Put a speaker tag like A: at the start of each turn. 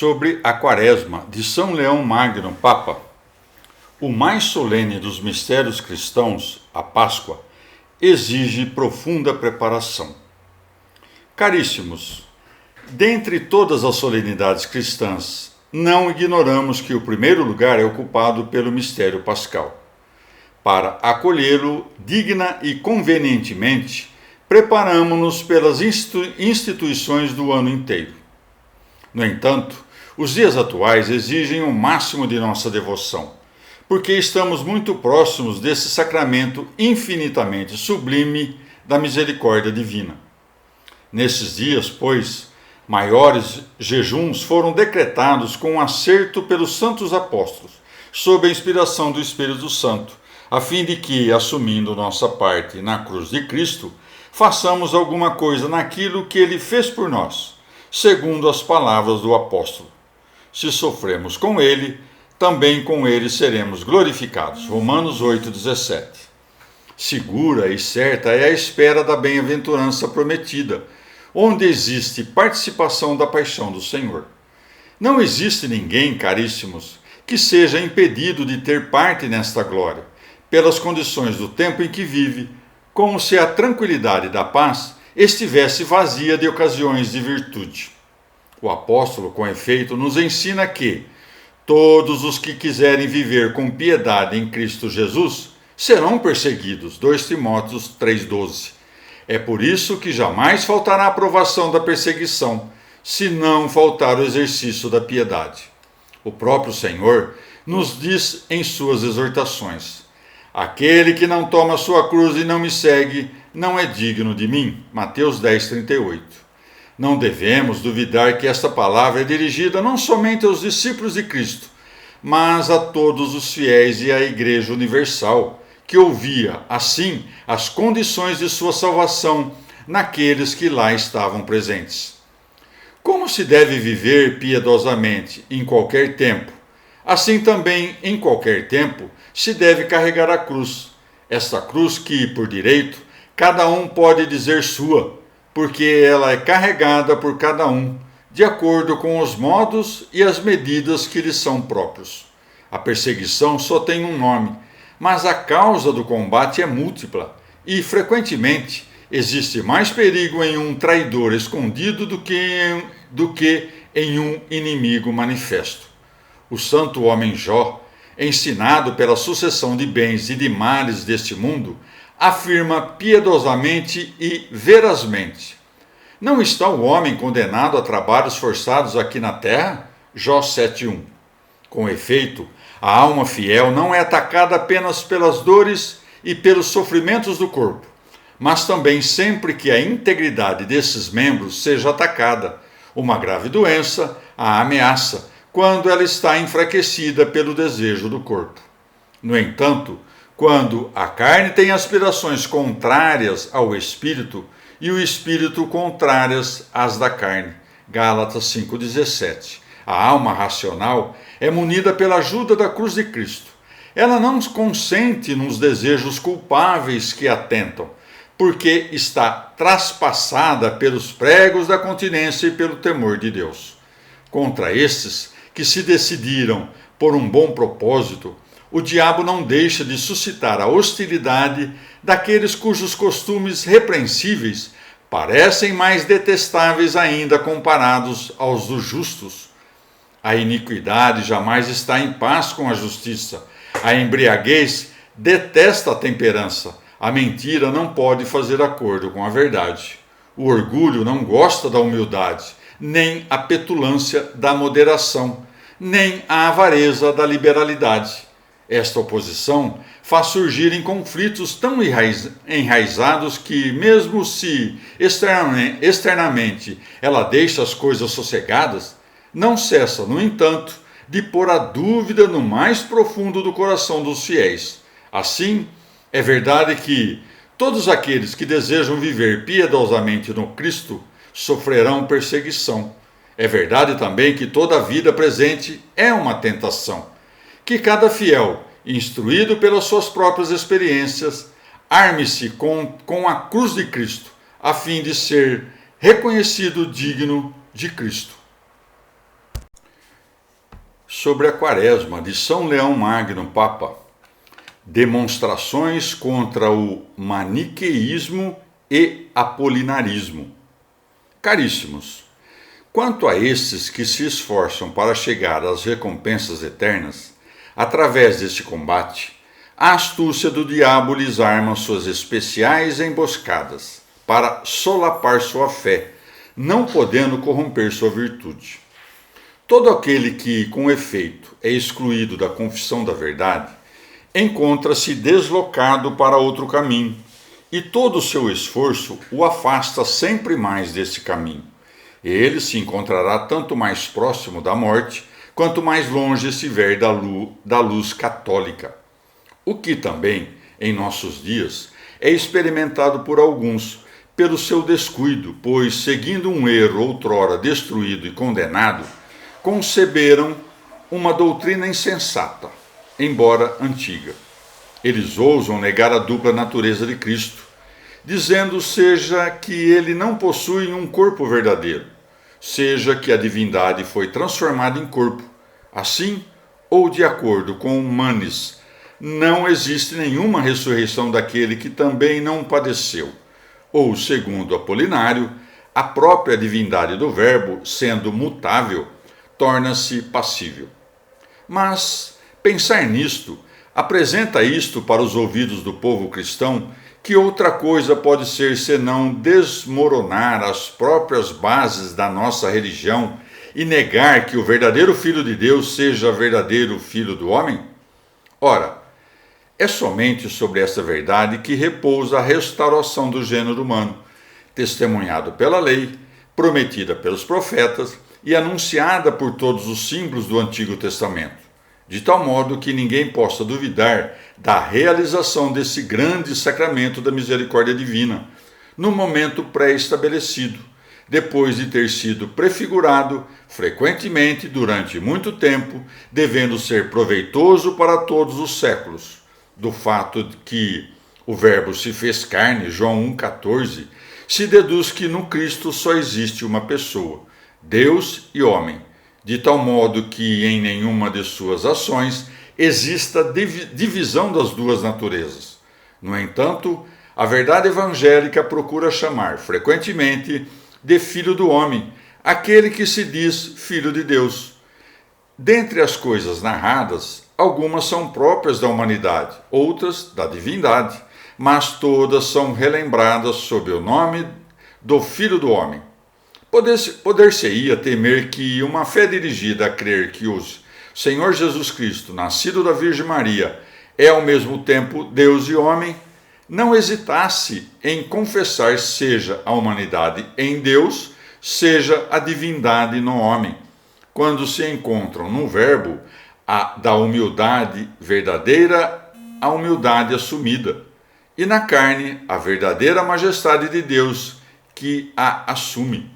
A: sobre a Quaresma de São Leão Magno, Papa. O mais solene dos mistérios cristãos, a Páscoa, exige profunda preparação. Caríssimos, dentre todas as solenidades cristãs, não ignoramos que o primeiro lugar é ocupado pelo mistério pascal. Para acolhê-lo digna e convenientemente, preparamo-nos pelas instituições do ano inteiro. No entanto, os dias atuais exigem o máximo de nossa devoção, porque estamos muito próximos desse sacramento infinitamente sublime da misericórdia divina. Nesses dias, pois, maiores jejuns foram decretados com acerto pelos santos apóstolos, sob a inspiração do Espírito Santo, a fim de que, assumindo nossa parte na cruz de Cristo, façamos alguma coisa naquilo que ele fez por nós, segundo as palavras do apóstolo. Se sofremos com ele, também com ele seremos glorificados. Romanos 8,17. Segura e certa é a espera da bem-aventurança prometida, onde existe participação da paixão do Senhor. Não existe ninguém, caríssimos, que seja impedido de ter parte nesta glória, pelas condições do tempo em que vive, como se a tranquilidade da paz estivesse vazia de ocasiões de virtude. O apóstolo, com efeito, nos ensina que todos os que quiserem viver com piedade em Cristo Jesus serão perseguidos. 2 Timóteo 3,12. É por isso que jamais faltará a aprovação da perseguição, se não faltar o exercício da piedade. O próprio Senhor nos diz em suas exortações: aquele que não toma sua cruz e não me segue, não é digno de mim. Mateus 10,38. Não devemos duvidar que esta palavra é dirigida não somente aos discípulos de Cristo, mas a todos os fiéis e à Igreja Universal, que ouvia, assim, as condições de sua salvação naqueles que lá estavam presentes. Como se deve viver piedosamente em qualquer tempo, assim também, em qualquer tempo, se deve carregar a cruz. Esta cruz que, por direito, cada um pode dizer sua, porque ela é carregada por cada um, de acordo com os modos e as medidas que lhes são próprios. A perseguição só tem um nome, mas a causa do combate é múltipla, e, frequentemente, existe mais perigo em um traidor escondido do que em um inimigo manifesto. O santo homem Jó, ensinado pela sucessão de bens e de males deste mundo, afirma piedosamente e verazmente: não está o homem condenado a trabalhos forçados aqui na terra? Jó 7,1. Com efeito, a alma fiel não é atacada apenas pelas dores e pelos sofrimentos do corpo, mas também sempre que a integridade desses membros seja atacada, uma grave doença a ameaça, quando ela está enfraquecida pelo desejo do corpo. No entanto, quando a carne tem aspirações contrárias ao espírito e o espírito contrárias às da carne, Gálatas 5,17. A alma racional é munida pela ajuda da cruz de Cristo. Ela não consente nos desejos culpáveis que a tentam, porque está traspassada pelos pregos da continência e pelo temor de Deus. Contra estes que se decidiram por um bom propósito, o diabo não deixa de suscitar a hostilidade daqueles cujos costumes repreensíveis parecem mais detestáveis ainda comparados aos dos justos. A iniquidade jamais está em paz com a justiça. A embriaguez detesta a temperança. A mentira não pode fazer acordo com a verdade. O orgulho não gosta da humildade, nem a petulância da moderação, nem a avareza da liberalidade. Esta oposição faz surgirem conflitos tão enraizados que, mesmo se externamente ela deixa as coisas sossegadas, não cessa, no entanto, de pôr a dúvida no mais profundo do coração dos fiéis. Assim, é verdade que todos aqueles que desejam viver piedosamente no Cristo sofrerão perseguição. É verdade também que toda a vida presente é uma tentação. Que cada fiel, instruído pelas suas próprias experiências, arme-se com a cruz de Cristo, a fim de ser reconhecido digno de Cristo. sobre a Quaresma de São Leão Magno, Papa. Demonstrações contra o maniqueísmo e apolinarismo. Caríssimos, quanto a estes que se esforçam para chegar às recompensas eternas, através deste combate, a astúcia do diabo lhes arma suas especiais emboscadas para solapar sua fé, não podendo corromper sua virtude. Todo aquele que, com efeito, é excluído da confissão da verdade, encontra-se deslocado para outro caminho, e todo o seu esforço o afasta sempre mais desse caminho. Ele se encontrará tanto mais próximo da morte, quanto mais longe estiver da luz católica. O que também, em nossos dias, é experimentado por alguns, pelo seu descuido, pois, seguindo um erro outrora destruído e condenado, conceberam uma doutrina insensata, embora antiga. Eles ousam negar a dupla natureza de Cristo, dizendo seja que ele não possui um corpo verdadeiro, seja que a divindade foi transformada em corpo. Assim, ou de acordo com Manes, não existe nenhuma ressurreição daquele que também não padeceu. Ou, segundo Apolinário, a própria divindade do Verbo, sendo mutável, torna-se passível. Mas pensar nisto apresenta isto para os ouvidos do povo cristão, que outra coisa pode ser senão desmoronar as próprias bases da nossa religião e negar que o verdadeiro Filho de Deus seja verdadeiro Filho do homem? Ora, é somente sobre essa verdade que repousa a restauração do gênero humano, testemunhado pela lei, prometida pelos profetas e anunciada por todos os símbolos do Antigo Testamento, de tal modo que ninguém possa duvidar da realização desse grande sacramento da misericórdia divina, no momento pré-estabelecido, depois de ter sido prefigurado frequentemente durante muito tempo, devendo ser proveitoso para todos os séculos. Do fato de que o Verbo se fez carne, João 1,14, se deduz que no Cristo só existe uma pessoa, Deus e homem, de tal modo que em nenhuma de suas ações exista divisão das duas naturezas. No entanto, a verdade evangélica procura chamar frequentemente de Filho do homem aquele que se diz Filho de Deus. Dentre as coisas narradas, algumas são próprias da humanidade, outras da divindade, mas todas são relembradas sob o nome do Filho do homem. Poder-se-ia temer que uma fé dirigida a crer que o Senhor Jesus Cristo, nascido da Virgem Maria, é ao mesmo tempo Deus e homem, não hesitasse em confessar seja a humanidade em Deus, seja a divindade no homem, quando se encontram no Verbo da humildade verdadeira a humildade assumida, e na carne a verdadeira majestade de Deus que a assume.